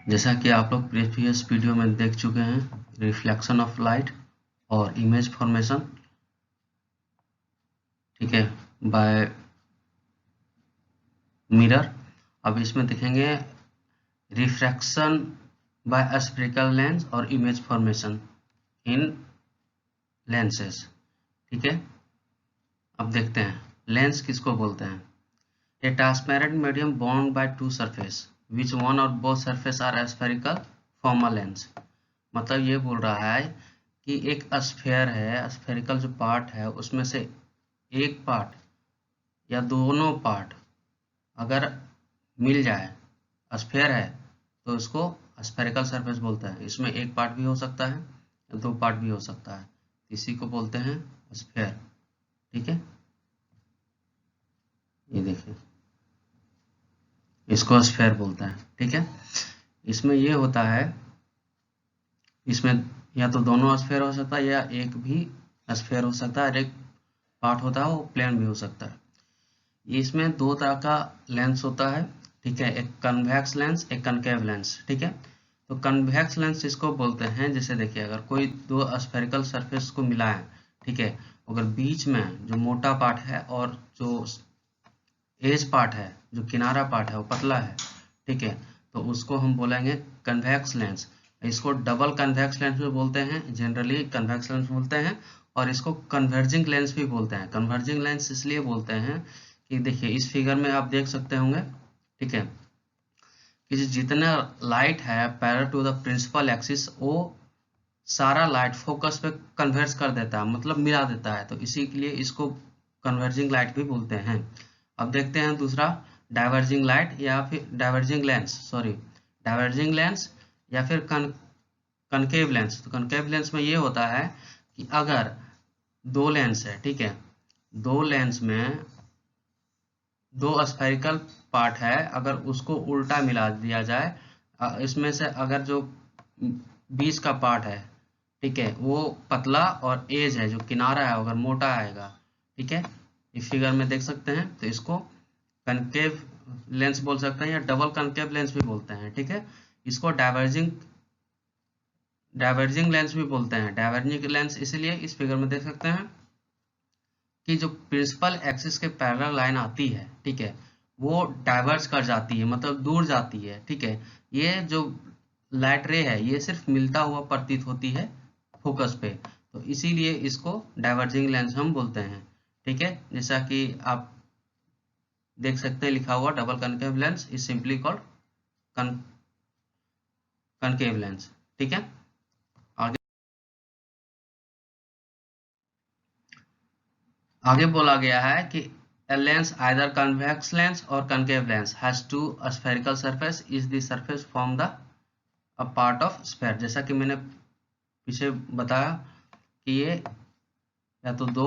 जैसा कि आप लोग प्रीवियस वीडियो में देख चुके हैं, रिफ्लेक्शन ऑफ लाइट और इमेज फॉर्मेशन, ठीक है, बाय मिरर। अब इसमें देखेंगे रिफ्रैक्शन बाय स्फेरिकल लेंस और इमेज फॉर्मेशन इन लेंसेज। ठीक है, अब देखते हैं लेंस किसको बोलते हैं। A transparent medium bound by two surface which one or both surface are spherical form a lens. मतलब ये बोल रहा है कि एक स्फेयर है, स्फेरिकल जो पार्ट है उसमें से एक पार्ट या दोनों पार्ट अगर मिल जाए, स्फेयर है तो इसको स्फेरिकल सरफेस बोलते हैं। इसमें एक पार्ट भी हो सकता है या दो पार्ट भी हो सकता है, इसी को बोलते हैं स्फेयर। ठीक है, ये देखिए इसको स्फेयर बोलते हैं। ठीक है, इसमें ये होता है, इसमें या तो दोनों स्फेयर हो सकता है या एक भी स्फेयर हो सकता है, एक पार्ट होता है वो प्लेन भी हो सकता है। इसमें दो तरह का लेंस होता है। ठीक है, एक कन्वेक्स लेंस, एक कनकेव लेंस। ठीक है, तो कन्वेक्स लेंस इसको बोलते हैं, जैसे देखिए अगर कोई दो स्फेरिकल सरफेस को मिलाएं, ठीक है, अगर बीच में जो मोटा पार्ट है और जो एज पार्ट है, जो किनारा पार्ट है वो पतला है, ठीक है, तो उसको हम बोलेंगे कन्वेक्स लेंस। इसको डबल कन्वेक्स लेंस भी बोलते हैं, जनरली कन्वेक्स लेंस बोलते हैं, और इसको कन्वर्जिंग लेंस भी बोलते हैं। कन्वर्जिंग लेंस इसलिए बोलते हैं कि देखिए इस फिगर में आप देख सकते होंगे, ठीक है, कि जितना लाइट है parallel to the principal axis वो सारा लाइट फोकस पे कन्वर्ज कर देता है, मतलब मिला देता है, तो इसी के लिए इसको कन्वर्जिंग लाइट भी बोलते हैं। अब देखते हैं दूसरा, डाइवर्जिंग लाइट या फिर diverging lens, sorry diverging lens या फिर कनकेव लेंस। तो कनकेव लेंस में ये होता है कि अगर दो लेंस है, ठीक है, दो लेंस में दो स्फेरिकल पार्ट है, अगर उसको उल्टा मिला दिया जाए, इसमें से अगर जो बीच का पार्ट है, ठीक है, वो पतला और एज है जो किनारा है अगर मोटा आएगा, ठीक है, इस फिगर में देख सकते हैं, तो इसको कनकेव लेंस बोल सकते हैं या डबल कनकेव लेंस भी बोलते हैं। ठीक है, इसको डाइवर्जिंग लेंस भी बोलते हैं। डाइवर्जिंग लेंस इसलिए इस फिगर में देख सकते हैं कि जो प्रिंसिपल एक्सिस के पैरेलल लाइन आती है, ठीक है, वो डाइवर्ज कर जाती है, मतलब दूर जाती है। ठीक है, ये जो लाइट रे है ये सिर्फ मिलता हुआ प्रतीत होती है फोकस पे, तो इसीलिए इसको डाइवर्जिंग लेंस हम बोलते हैं। ठीक है, जैसा कि आप देख सकते हैं लिखा हुआ double concave lens is simply called concave lens. ठीक है, आगे आगे बोला गया है कि a lens either convex lens or concave lens has two spherical surface is the surface form the a part of sphere। जैसा कि मैंने पीछे बताया कि ये या तो दो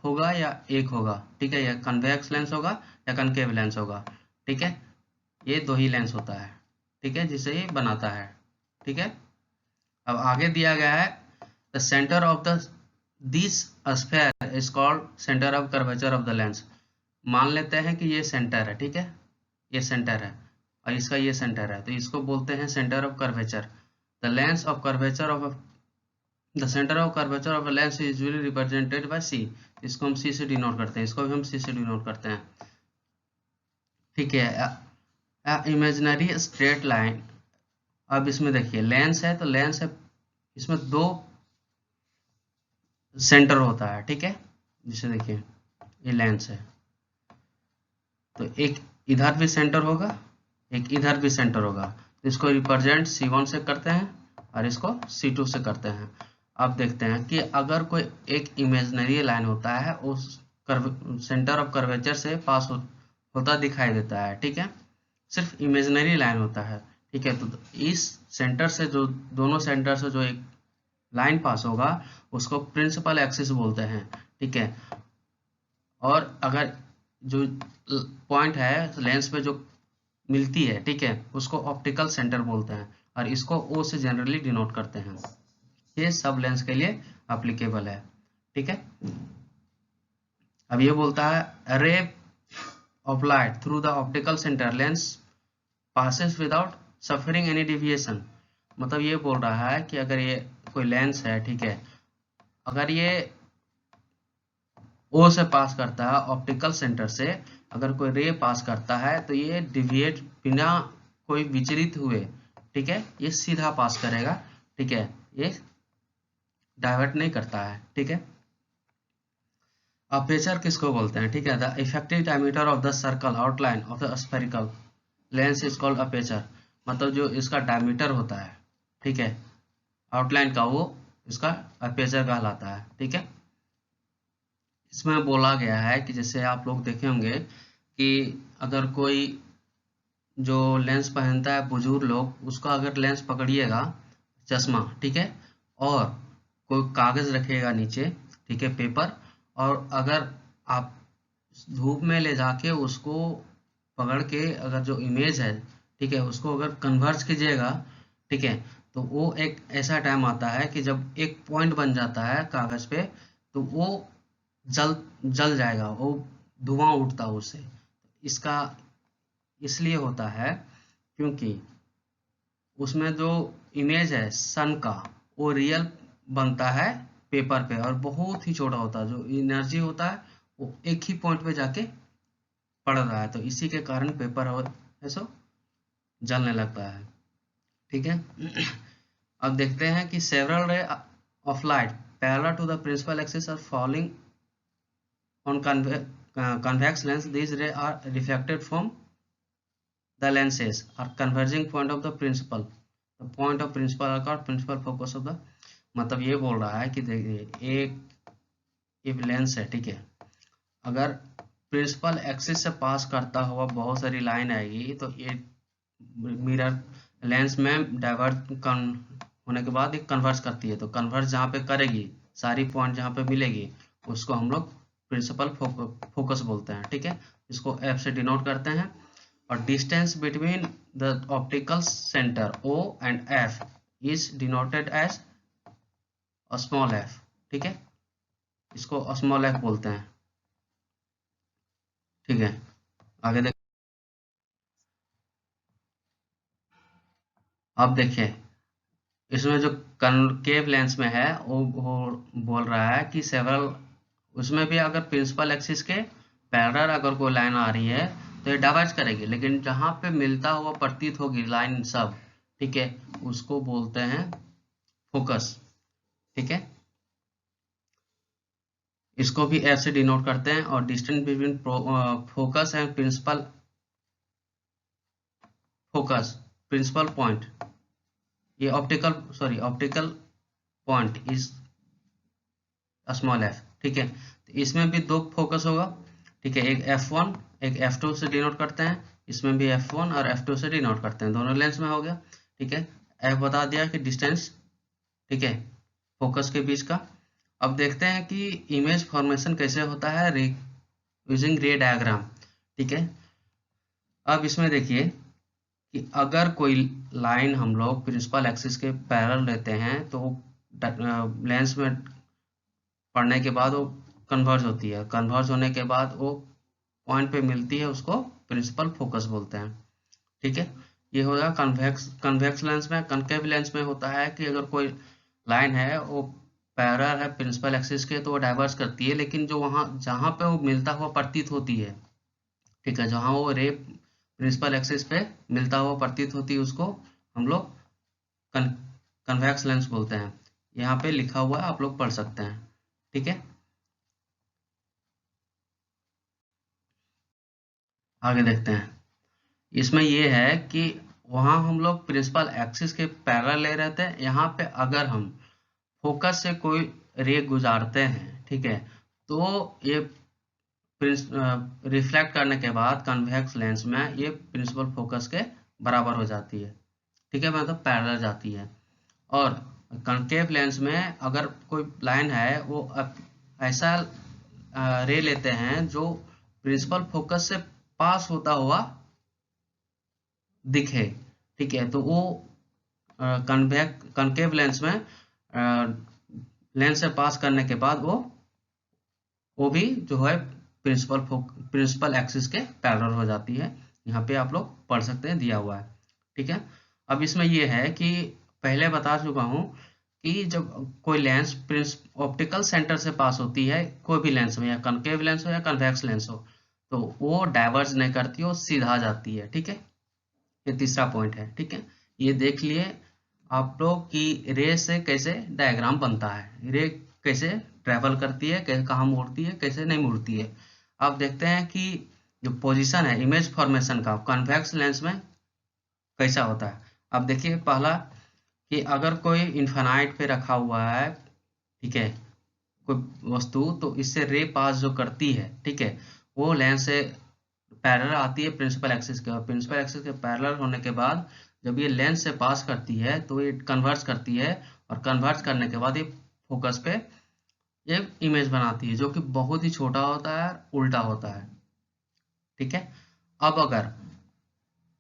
होगा या एक होगा। ठीक है, या कन्वेक्स लेंस होगा या कनकेव लेंस होगा। ठीक है, ये दो ही लेंस होता है, ठीक है, जिसे ये बनाता है। ठीक है, अब आगे दिया गया है the centre of the this sphere is called centre of curvature of the lens. मान लेते हैं कि ये सेंटर है, ठीक है, ये सेंटर है और इसका ये सेंटर है, तो इसको बोलते हैं centre of curvature. The lens of curvature of the centre of curvature of a lens is usually represented by C. इसको हम सी से डिनोट करते हैं, इसको भी हम सी से डिनोट करते हैं। ठीक है, इमेजिनरी स्ट्रेट लाइन। अब इसमें देखिए लेंस है, तो लेंस है, इसमें दो सेंटर होता है। ठीक है, जिसे देखिए ये लेंस है, तो एक इधर भी सेंटर होगा, एक इधर भी सेंटर होगा, तो इसको रिप्रेजेंट C1 से करते हैं और इसको C2 से करते हैं। अब देखते हैं कि अगर कोई एक इमेजिनरी लाइन होता है उस सेंटर ऑफ कर्वेचर से पास होता दिखाई देता है। ठीक है, सिर्फ इमेजिनरी लाइन होता है। ठीक है, तो इस सेंटर से जो दोनों सेंटर से जो एक लाइन पास होगा उसको प्रिंसिपल एक्सिस बोलते हैं। ठीक है, और अगर जो पॉइंट है लेंस पे जो मिलती है, ठीक है, उसको ऑप्टिकल सेंटर बोलते हैं और इसको O से जनरली डिनोट करते हैं। ये सब लेंस के लिए एप्लीकेबल है। ठीक है, अब ये बोलता है रे of light through the optical centre lens passes without suffering any deviation, मतलब ये बोल रहा है कि अगर ये कोई लेंस है, ठीक है, अगर ये ओ से पास करता है, ऑप्टिकल सेंटर से अगर कोई रे पास करता है तो ये डिविएट बिना कोई विचलित हुए, ठीक है, ये सीधा पास करेगा, ठीक है, ये डाइवर्ट नहीं करता है, ठीक है। अपर्चर किसको बोलते हैं, ठीक है, the effective diameter of the circle outline of the spherical lens is called aperture, मतलब जो इसका डायमीटर होता है, ठीक है, आउटलाइन का, वो इसका अपर्चर कहलाता है, ठीक है। इसमें बोला गया है कि जैसे आप लोग देखे होंगे कि अगर कोई जो लेंस पहनता है बुजुर्ग लोग, उसका अगर लेंस पकड़िएगा, चश्मा, ठीक है, और कोई कागज रखिएगा नीचे, ठीक है, पेपर, और अगर आप धूप में ले जाके उसको पकड़ के अगर जो इमेज है, ठीक है, उसको अगर कन्वर्ज कीजिएगा, ठीक है, तो वो एक ऐसा टाइम आता है कि जब एक पॉइंट बन जाता है कागज पे, तो वो जल जल जाएगा, वो धुआं उठता है उससे। इसका इसलिए होता है क्योंकि उसमें जो इमेज है सन का, वो रियल बनता है पेपर पे, और बहुत ही छोटा होता है, जो एनर्जी होता है वो एक ही पॉइंट पे जाके पड़ रहा है, तो इसी के कारण पेपर और ऐसा जलने लगता है, ठीक है। अब देखते हैं कि several ray of light parallel to the principal axis are falling on convex lens. These rays are reflected from the lenses or converging point of the principal. The point of principal are called principal focus of the, मतलब ये बोल रहा है कि देखिए एक lens है, ठीक है, अगर प्रिंसिपल एक्सिस से पास करता हुआ बहुत सारी लाइन आएगी, तो ये मिरर लेंस में डाइवर्ट होने के बाद एक कन्वर्ज करती है, तो कन्वर्ज जहाँ पे करेगी, सारी पॉइंट जहाँ पे मिलेगी, उसको हम लोग प्रिंसिपल फोकस बोलते हैं, ठीक है, इसको एफ से डिनोट करते हैं। और distance between the optical centre O and F is denoted as small F, ठीक है, इसको स्मॉल एफ बोलते हैं, ठीक है। आगे देख, अब देखिए इसमें जो कनकेव लेंस में है वो बोल रहा है कि सेवरल, उसमें भी अगर प्रिंसिपल एक्सिस के पैरेलल अगर कोई लाइन आ रही है तो ये डाइवर्ज करेगी, लेकिन जहां पे मिलता हुआ प्रतीत होगी लाइन सब, ठीक है, उसको बोलते हैं फोकस, ठीक है, इसको भी एफ से डिनोट करते हैं। और distance between focus and principal focus, principal point, ये optical point is small F, ठीक है, तो इसमें भी दो फोकस होगा, ठीक है, एक F1 एक F2 से डिनोट करते हैं, इसमें भी F1 और F2 से डिनोट करते हैं, दोनों लेंस में हो गया, ठीक है। F बता दिया कि डिस्टेंस, ठीक है, फोकस के बीच का। अब देखते हैं कि इमेज फॉर्मेशन कैसे होता है यूजिंग रे डायग्राम, ठीक है। अब इसमें देखिए कि अगर कोई लाइन हम लोग प्रिंसिपल एक्सिस के पैरेलल लेते हैं तो लेंस में पढ़ने के बाद वो कन्वर्ज होती है, कन्वर्ज होने के बाद वो पॉइंट पे मिलती है, उसको प्रिंसिपल फोकस बोलते हैं, ठीक है। ये हो गया कन्वेक्स लेंस में। कनकेव लेंस में होता है कि अगर कोई लाइन है वो पैरेलल है प्रिंसिपल एक्सिस के तो वो डाइवर्स करती है, लेकिन जो वहाँ जहाँ पे वो मिलता हुआ प्रतीत होती है, ठीक है, जहाँ वो रे प्रिंसिपल एक्सिस पे मिलता हुआ प्रतीत होती है, उसको हम लोग कन्वेक्स लेंस बोलते हैं। यहाँ पे लिखा हुआ है, आप लोग पढ़ सकते हैं, ठीक है। आगे देखते हैं, इसमें ये है कि वहां हम लोग प्रिंसिपल एक्सिस के पैरेलल ले रहे थे, यहाँ पे अगर हम फोकस से कोई रे गुजारते हैं, ठीक है, तो ये रिफ्लेक्ट करने के बाद कन्वेक्स लेंस में ये प्रिंसिपल फोकस के बराबर हो जाती है, ठीक है, मतलब पैरेलल जाती है। और कनकेव लेंस में अगर कोई लाइन है वो ऐसा रे लेते हैं जो प्रिंसिपल फोकस से पास होता हुआ दिखे, ठीक है, तो वो कनकेव लेंस में लेंस से पास करने के बाद वो भी जो है प्रिंसिपल एक्सिस के पैरेलल हो जाती है। यहाँ पे आप लोग पढ़ सकते हैं, दिया हुआ है, ठीक है। अब इसमें ये है कि पहले बता चुका हूँ कि जब कोई लेंस ऑप्टिकल सेंटर से पास होती है, कोई भी लेंस में, या कनकेव लेंस हो या कन्वेक्स लेंस हो, तो वो डाइवर्ज नहीं करती, वो सीधा जाती है। ठीक है, ये तीसरा पॉइंट है। ठीक है, ये देख लिए आप लोग कि रे से कैसे डायग्राम बनता है, रे कैसे ट्रेवल करती है, कैसे कहाँ मुड़ती है, कैसे नहीं मुड़ती है। अब देखते हैं कि जो पोजीशन है इमेज फॉर्मेशन का कन्वेक्स लेंस में कैसा होता है। अब देखिए पहला कि अगर कोई इन्फिनाइट पे रखा हुआ है, ठीक है, कोई वस्तु, तो इससे रे पास जो करती है, ठीक है, वो लेंस से पैरेलल आती है प्रिंसिपल एक्सिस के, और प्रिंसिपल एक्सिस के पैरेलल होने के बाद जब ये लेंस से पास करती है तो ये कन्वर्ज करती है, और कन्वर्ज करने के बाद ये फोकस पे एक इमेज बनाती है जो कि बहुत ही छोटा होता है, उल्टा होता है। ठीक है, अब अगर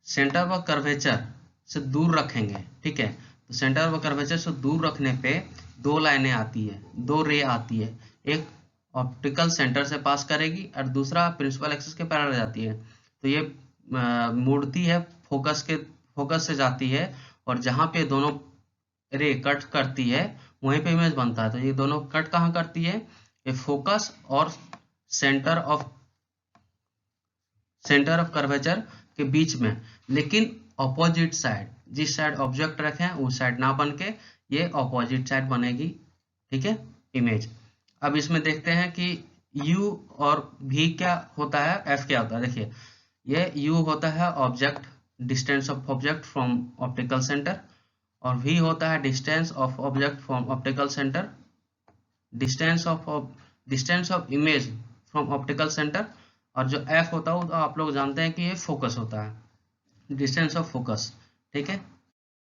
सेंटर ऑफ कर्वेचर से दूर रखेंगे, ठीक है, तो सेंटर ऑफ कर्वेचर से दूर रखने पे दो लाइनें आती है, दो रे आती है, एक ऑप्टिकल सेंटर से पास करेगी और दूसरा प्रिंसिपल एक्सिस के पैरेलल जाती है। तो ये मुड़ती है, फोकस से जाती है, और जहां पे दोनों रे कट करती है वहीं पे इमेज बनता है। तो ये दोनों कट कहाँ करती है, ये फोकस और सेंटर ऑफ कर्वेचर के बीच में, लेकिन ऑपोजिट साइड, जिस साइड ऑब्जेक्ट रखे हैं उस साइड ना बन के ये ऑपोजिट साइड बनेगी। ठीक है, इमेज। अब इसमें देखते हैं कि U और V क्या होता है, F क्या होता है। देखिए ये U होता है object, distance of object from optical centre, और V होता है distance of object from optical centre, distance of image from optical centre, और जो F होता है वो तो आप लोग जानते हैं कि ये फोकस होता है, डिस्टेंस ऑफ फोकस। ठीक है,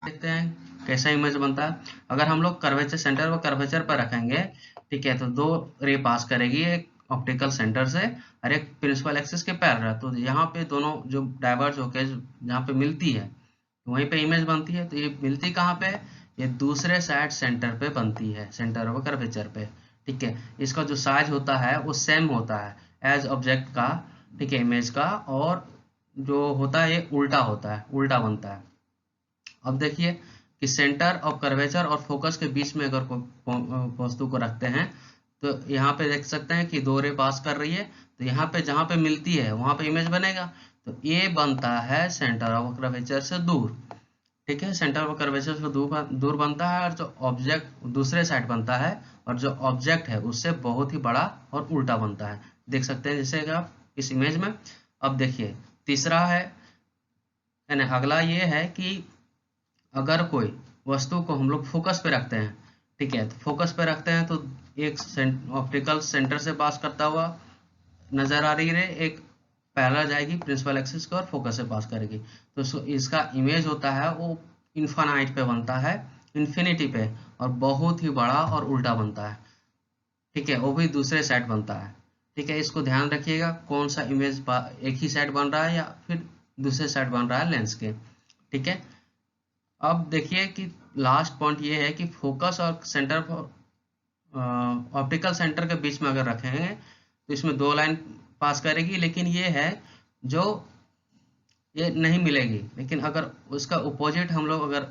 देखते हैं कैसा इमेज बनता है। अगर हम लोग कर्वेचर सेंटर को कर्वेचर पर रखेंगे, ठीक है, तो दो रे पास करेगी, एक ऑप्टिकल सेंटर से और एक प्रिंसिपल एक्सिस के पैरेलल। तो यहाँ पे दोनों जो डाइवर्ज होके जहाँ पे मिलती है वहीं पे इमेज बनती है। तो ये मिलती कहाँ पे, ये दूसरे साइड सेंटर पे बनती है, सेंटर ऑफ कर्वेचर पे। ठीक है, इसका जो साइज होता है वो सेम होता है एज ऑब्जेक्ट का, ठीक है, इमेज का, और जो होता है ये उल्टा होता है, उल्टा बनता है। अब देखिए कि सेंटर ऑफ कर्वेचर और फोकस के बीच में अगर वस्तु को रखते हैं तो यहाँ पे देख सकते हैं कि दो रे पास कर रही है, तो यहाँ पे जहाँ पे मिलती है वहां पे इमेज बनेगा। तो ये बनता है सेंटर ऑफ कर्वेचर से दूर। ठीक है, सेंटर ऑफ कर्वेचर से दूर बनता है, और जो ऑब्जेक्ट दूसरे साइड बनता है, और जो ऑब्जेक्ट है उससे बहुत ही बड़ा और उल्टा बनता है। देख सकते हैं जैसे आप इस इमेज में। अब देखिए तीसरा है, अगला ये है कि अगर कोई वस्तु को हम लोग फोकस पे रखते हैं, ठीक है, तो फोकस पे रखते हैं तो एक ऑप्टिकल सेंटर से पास करता हुआ नजर आ रही है, एक पैरेलल जाएगी प्रिंसिपल एक्सिस को और फोकस से पास करेगी। तो इसका इमेज होता है वो इन्फिनाइट पे बनता है, इन्फिनिटी पे, और बहुत ही बड़ा और उल्टा बनता है। ठीक है, वो भी दूसरे साइड बनता है। ठीक है, इसको ध्यान रखिएगा कौन सा इमेज एक ही साइड बन रहा है या फिर दूसरे साइड बन रहा है लेंस के। ठीक है, अब देखिए कि लास्ट पॉइंट ये है कि फोकस और सेंटर ऑप्टिकल सेंटर के बीच में अगर रखेंगे तो इसमें दो लाइन पास करेगी, लेकिन ये है जो ये नहीं मिलेगी। लेकिन अगर उसका अपोजिट हम लोग अगर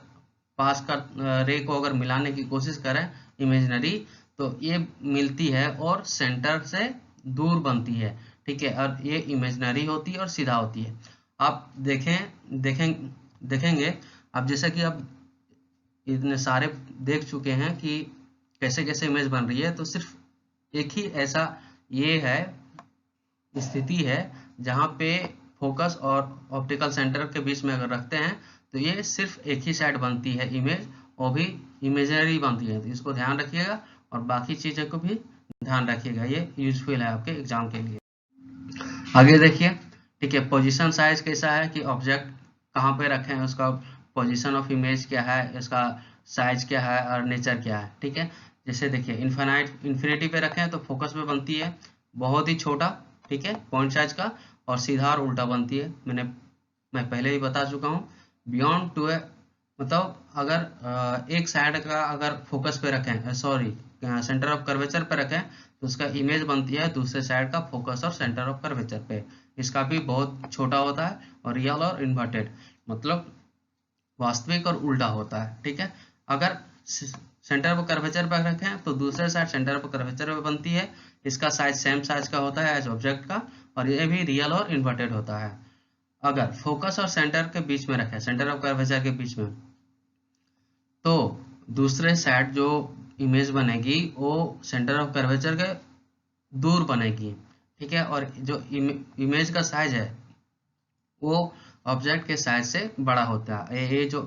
पास कर रे को अगर मिलाने की कोशिश करें इमेजिनरी, तो ये मिलती है और सेंटर से दूर बनती है। ठीक है, और ये इमेजिनरी होती है और सीधा होती है। आप देखेंगे अब जैसा कि आप इतने सारे देख चुके हैं कि कैसे कैसे इमेज बन रही है, तो सिर्फ एक ही ऐसा ये है स्थिति है जहाँ पे फोकस और ऑप्टिकल सेंटर के बीच में अगर रखते हैं तो ये सिर्फ एक ही साइड बनती है इमेज, वो भी इमेजिनरी बनती है। तो इसको ध्यान रखिएगा और बाकी चीज़ों को भी ध्यान रखिएगा, ये यूजफुल है आपके एग्जाम के लिए। आगे देखिए, ठीक है, पोजीशन साइज कैसा है कि ऑब्जेक्ट कहाँ पे रखें, उसका पोजीशन ऑफ इमेज क्या है, इसका साइज क्या है और नेचर क्या है। ठीक है, जैसे देखिए इन्फिनिटी पे रखें तो फोकस पे बनती है बहुत ही छोटा, ठीक है, पॉइंट साइज का, और सीधा और उल्टा बनती है। मैं पहले ही बता चुका हूँ। बियॉन्ड टू मतलब अगर एक साइड का अगर फोकस पे रखें, सॉरी सेंटर ऑफ कर्वेचर पे रखें तो उसका इमेज बनती है दूसरे साइड का फोकस और सेंटर ऑफ कर्वेचर पे। इसका भी बहुत छोटा होता है और रियल और इन्वर्टेड, मतलब वास्तविक और उल्टा होता है, ठीक है। अगर सेंटर ऑफ कर्वेचर पर रखें तो दूसरे साइड सेंटर ऑफ कर्वेचर पे बनती है, इसका साइज सेम साइज का होता है एज ऑब्जेक्ट का, और ये भी रियल और इन्वर्टेड होता है। अगर फोकस और सेंटर के बीच में रखें, सेंटर ऑफ कर्वेचर के बीच में, तो दूसरे साइड जो इमेज बनेगी वो सेंटर ऑफ कर्वेचर के दूर बनेगी, ठीक है। और जो इमेज का साइज है वो ऑब्जेक्ट के साइज से बड़ा होता है। ये जो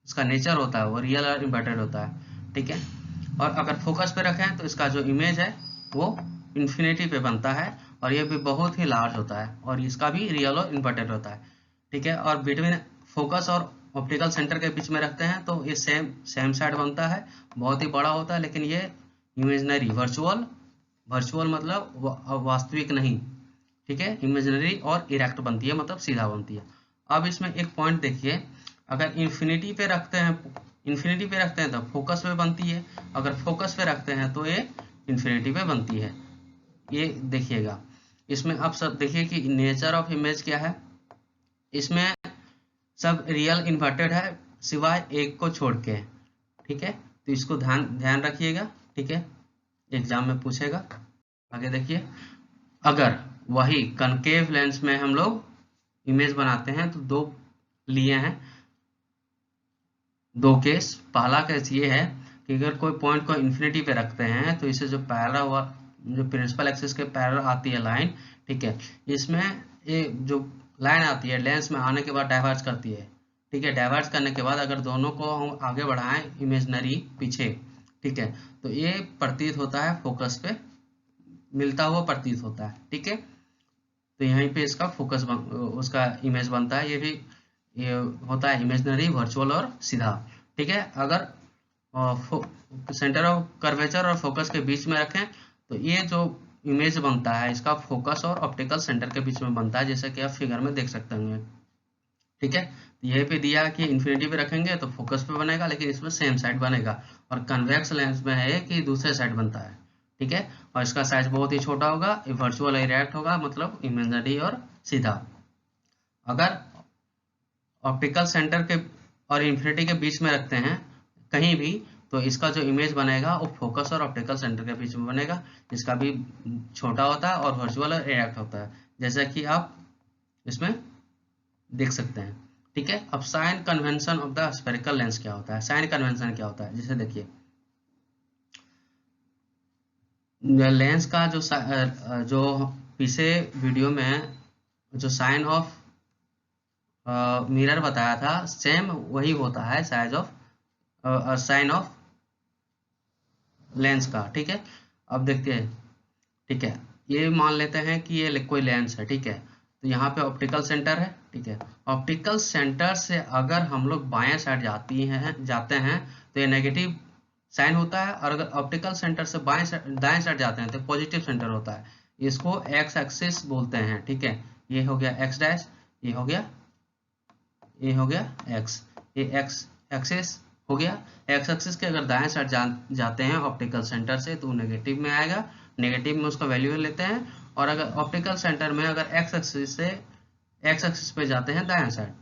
इसका नेचर होता है वो रियल और इन्वर्टेड होता है, ठीक है। और अगर फोकस पे रखें तो इसका जो इमेज है वो इन्फिनिटी पे बनता है, और ये भी बहुत ही लार्ज होता है, और इसका भी रियल और इन्वर्टेड होता है, ठीक है। और बिटवीन फोकस और ऑप्टिकल सेंटर के बीच में रखते हैं तो ये सेम साइड बनता है, बहुत ही बड़ा होता है, लेकिन ये इमेजनरी वर्चुअल मतलब वास्तविक नहीं, ठीक है। इमेजनरी और इरेक्ट बनती है, मतलब सीधा बनती है। अब इसमें एक पॉइंट देखिए, अगर इन्फिनिटी पे रखते हैं तो फोकस पे बनती है, अगर फोकस पे रखते हैं तो ये इन्फिनिटी पे बनती है। ये देखिएगा, इसमें अब सब देखिए कि नेचर ऑफ इमेज क्या है। इसमें सब रियल इन्वर्टेड है सिवाय एक को छोड़ के, ठीक है। तो इसको ध्यान रखिएगा, ठीक है, एग्जाम में पूछेगा। आगे देखिए, अगर वही कनकेव लेंस में हम लोग इमेज बनाते हैं तो दो लिए हैं, दो केस। पहला केस ये है कि अगर कोई पॉइंट को इन्फिनिटी पे रखते हैं तो इसे जो प्रिंसिपल एक्सिस के पैरेलल आती है लाइन, ठीक है, इसमें ये जो लाइन आती है लेंस में आने के बाद डाइवर्ज करती है, ठीक है। डाइवर्ज करने के बाद अगर दोनों को हम आगे बढ़ाएं इमेजनरी पीछे, ठीक है, तो ये प्रतीत होता है फोकस पे मिलता हुआ प्रतीत होता है, ठीक है। तो यहीं पे इसका उसका इमेज बनता है। ये होता है इमेजनरी, वर्चुअल और सीधा, ठीक है। अगर सेंटर ऑफ कर्वेचर और फोकस के बीच में रखें तो ये जो इमेज बनता है इसका फोकस और ऑप्टिकल सेंटर के बीच में बनता है, जैसे कि आप फिगर में देख सकते होंगे, ठीक है। यहीं पे दिया कि इन्फिनिटी पे रखेंगे तो फोकस पे बनेगा, लेकिन इसमें सेम साइड बनेगा। और कन्वेक्स लेंस में है कि दूसरे साइड बनता है, ठीक है। और इसका साइज बहुत ही छोटा होगा, वर्चुअल इरेक्ट होगा, मतलब इमेजनरी और सीधा। अगर ऑप्टिकल सेंटर के और इन्फिनिटी के बीच में रखते हैं कहीं भी, तो इसका जो इमेज बनेगा वो फोकस और ऑप्टिकल सेंटर के बीच में बनेगा, इसका भी छोटा होता है और वर्चुअल और इरेक्ट होता है, जैसा कि आप इसमें देख सकते हैं, ठीक है। अब sign convention of the spherical lens क्या होता है? साइन कन्वेंशन क्या होता है, जैसे देखिए लेंस का जो पीछे वीडियो में जो साइन ऑफ मिरर बताया था, सेम वही होता है साइन ऑफ लेंस का, ठीक है। अब देखते हैं, ठीक है, ये मान लेते हैं कि ये कोई लेंस है, ठीक है। तो यहाँ पे ऑप्टिकल सेंटर है, ठीक है। ऑप्टिकल सेंटर से अगर हम लोग बाएं साइड जाते हैं तो ये नेगेटिव साइन होता है, और अगर ऑप्टिकल सेंटर से दाएं साइड जाते हैं तो पॉजिटिव सेंटर होता है। इसको एक्स एक्सिस बोलते हैं, ठीक है। ये हो गया एक्स डैश, ये हो गया एक्स, ये एक्स एक्सिस हो गया। एक्स एक्सिस के अगर दाएं साइड जाते हैं ऑप्टिकल सेंटर से तो नेगेटिव में आएगा, नेगेटिव में उसका वैल्यू लेते हैं। और अगर ऑप्टिकल सेंटर में अगर एक्स एक्सिस पे जाते हैं दाएं साइड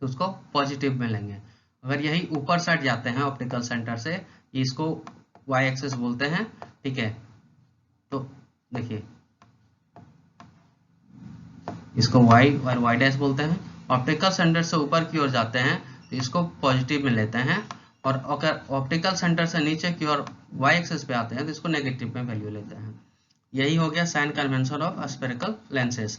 तो उसको पॉजिटिव में लेंगे। अगर यही ऊपर साइड जाते हैं ऑप्टिकल सेंटर से, इसको वाई एक्सिस बोलते हैं, ठीक है। तो देखिए इसको वाई और वाई डैश बोलते हैं। ऑप्टिकल सेंटर से ऊपर की ओर जाते हैं तो इसको पॉजिटिव में लेते हैं, और अगर ऑप्टिकल सेंटर से नीचे की ओर वाई एक्सिस पे आते हैं तो इसको नेगेटिव में वैल्यू लेते हैं। यही हो गया sign convention of spherical lenses,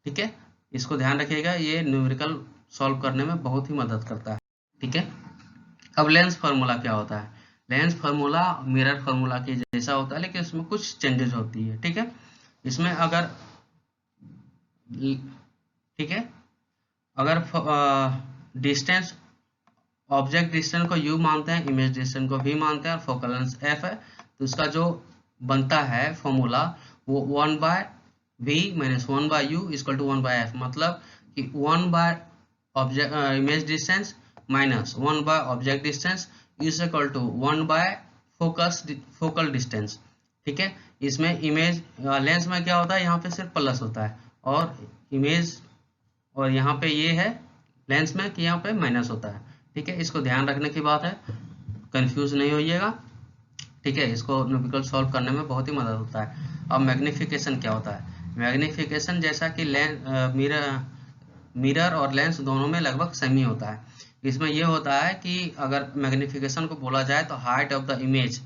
ठीक है। इसको ध्यान रखिएगा, ये न्यूमेरिकल सॉल्व करने में बहुत ही मदद करता है, ठीक है। अब लेंस फार्मूला क्या होता है? लेंस फार्मूला मिरर फार्मूला के जैसा होता है, लेकिन इसमें कुछ चेंजेस होती है, ठीक है। इसमें अगर ठीक है, अगर डिस्टेंस ऑब्जेक्ट डिस्टेंस को u मानते हैं, इमेज डिस्टेंस को v मानते हैं, और फोकल लेंथ f है, तो इसका जो बनता है फॉर्मूला वो 1/v minus 1/u equal to 1/f, मतलब कि object image distance minus object distance is equal to focal distance, ठीक है। इसमें इमेज लेंस में क्या होता है, यहाँ पे सिर्फ प्लस होता है, और इमेज और यहाँ पे ये है लेंस में कि यहाँ पे माइनस होता है। ठीक है, इसको ध्यान रखने की बात है, कंफ्यूज नहीं होइएगा। ठीक है, इसको न्यूमेरिकल सॉल्व करने में बहुत ही मदद होता है। अब मैग्निफिकेशन क्या होता है? मैग्निफिकेशन जैसा कि मिरर और लेंस दोनों में लगभग सेम ही होता है। इसमें यह होता है कि अगर मैग्निफिकेशन को बोला जाए तो हाइट ऑफ द इमेज,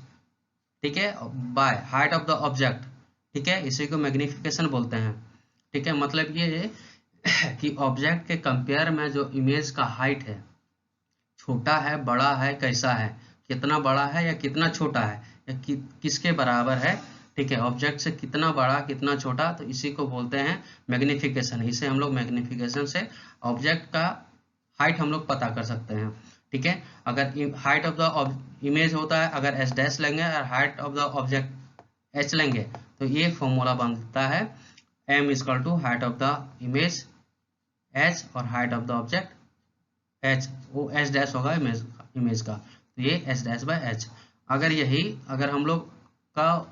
ठीक है, by height of the object, ठीक है, इसी को मैग्निफिकेशन बोलते हैं। ठीक है, मतलब ये कि ऑब्जेक्ट के कंपेयर में जो इमेज का हाइट है, छोटा है, बड़ा है, कैसा है, कितना बड़ा है या कितना छोटा है, या किसके बराबर है, ठीक है, ऑब्जेक्ट से कितना बड़ा कितना छोटा, तो इसी को बोलते हैं मैग्निफिकेशन। इसे हम लोग मैग्निफिकेशन से ऑब्जेक्ट का हाइट हम लोग पता कर सकते हैं। ठीक है, अगर हाइट ऑफ द इमेज होता है, अगर एच डैश लेंगे और height of the object H लेंगे, तो ये फॉर्मूला बनता है m equal to height of the image h और height of the object h, वो एच डैश होगा इमेज का, तो ये एच डैश बाय एच। अगर हम लोग का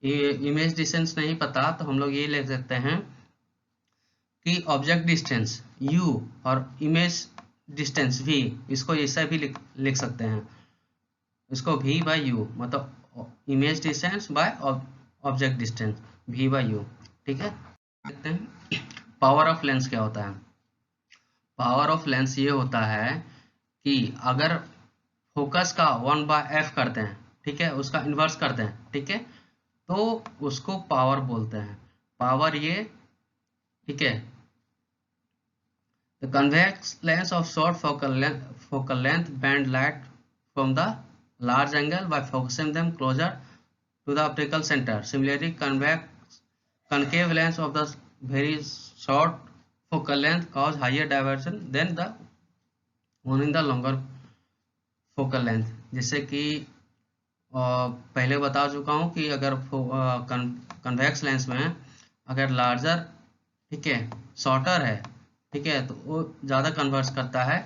इमेज डिस्टेंस नहीं पता तो हम लोग ये लिख सकते हैं कि ऑब्जेक्ट डिस्टेंस u और इमेज डिस्टेंस v, इसको ऐसा भी लिख सकते हैं, इसको v बाय u, मतलब image distance by object distance v by u। ठीक है, देखते हैं पावर ऑफ लेंस क्या होता है। पावर ऑफ लेंस ये होता है कि अगर फोकस का 1/f करते हैं, ठीक है, उसका इन्वर्स करते हैं, ठीक है, तो उसको पावर बोलते हैं। पावर ये, ठीक है, the convex lens of short focal length bend light from the large angle by focusing them closer to the optical centre. Similarly concave lens of the very short focal length cause higher diversion than the one in the longer focal length। जैसे कि पहले बता चुका हूँ कि अगर convex lens में अगर लार्जर, ठीक है, शॉर्टर है, ठीक है, तो वो ज़्यादा कन्वर्स करता है,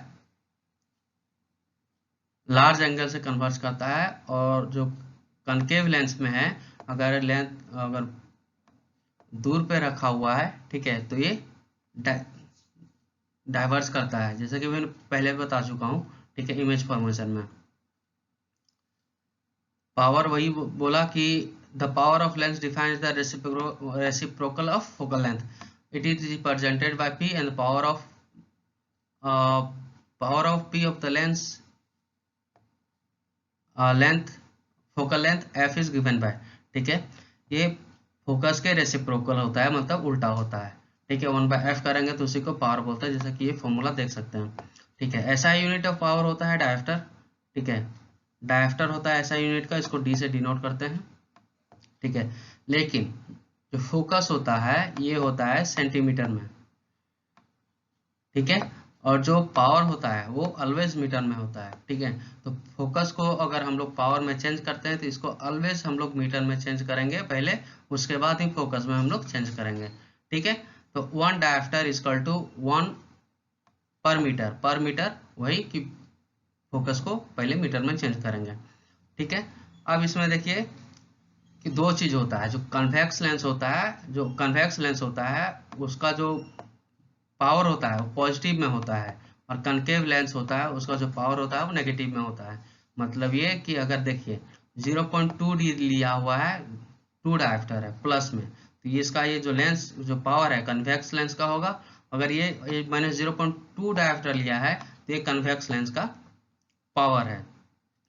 लार्ज एंगल से कन्वर्स करता है, और जो कनकेव लेंस में है अगर दूर पे रखा हुआ है, ठीक है, तो ये डाइवर्स करता है, जैसे कि मैंने पहले बता चुका हूँ। ठीक है, इमेज फॉर्मेशन में पावर वही बोला कि the power of lens defines the reciprocal of focal length, it is represented by p and power of p of the lens length focal length f is given by, ठीक है, ये focus के reciprocal होता है, मतलब उल्टा होता है। ठीक है, 1/f करेंगे तो उसी को पावर बोलते हैं, जैसा कि ये फॉर्मूला देख सकते हैं। ठीक है, ऐसा यूनिट ऑफ पावर होता है डायोप्टर। ठीक है, डायोप्टर होता है ऐसा यूनिट का, इसको d से डिनोट करते हैं। ठीक है, लेकिन जो फोकस होता है ये होता है सेंटीमीटर में। ठीक है, और जो पावर होता है वो ऑलवेज मीटर में होता है। ठीक है, तो फोकस को अगर हम लोग पावर में चेंज करते हैं तो इसको ऑलवेज हम लोग मीटर में चेंज करेंगे पहले, उसके बाद ही फोकस में हम लोग चेंज करेंगे। ठीक है, तो 1 डायोप्टर इक्वल टू 1 पर मीटर वही कि फोकस को पहले मीटर में चेंज करेंगे। ठीक है, अब इसमें देखिए कि दो चीज होता है, जो कन्वेक्स लेंस होता है उसका जो पावर होता है वो पॉजिटिव में होता है, और कनकेव लेंस होता है उसका जो पावर होता है वो नेगेटिव में होता है। मतलब ये कि अगर देखिए 0.2d लिया हुआ है, 2 डायोप्टर है प्लस में, तो ये इसका ये जो लेंस जो पावर है कन्वेक्स लेंस का होगा। अगर ये मैंने 0.2 डायोप्टर लिया है तो ये कन्वेक्स लेंस का पावर है,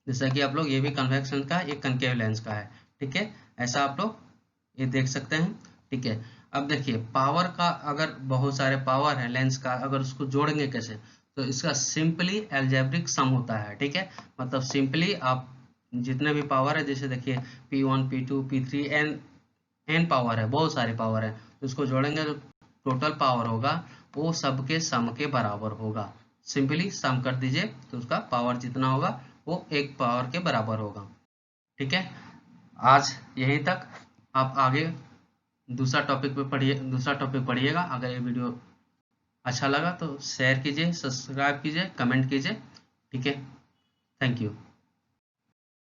जैसा कि आप लोग ये भी कन्वेक्स लेंस का, ये कनकेव लेंस का है। ठीक है, ऐसा आप लोग ये देख सकते हैं। ठीक है, अब देखिए पावर का, अगर बहुत सारे पावर है लेंस का, अगर उसको जोड़ेंगे कैसे, तो इसका सिंपली अलजेब्रिक सम होता है। ठीक है, मतलब सिंपली आप जितने भी पावर है, जैसे देखिए P1 P2 P3 n power है, बहुत सारे पावर है, तो उसको जोड़ेंगे तो टोटल पावर होगा वो सबके सम के बराबर होगा। सिंपली सम कर दीजिए तो उसका पावर जितना होगा वो एक पावर के बराबर होगा। ठीक है, आज यहीं तक, आप आगे दूसरा टॉपिक पढ़िएगा। अगर ये वीडियो अच्छा लगा तो शेयर कीजिए, सब्सक्राइब कीजिए, कमेंट कीजिए। ठीक है, थैंक यू।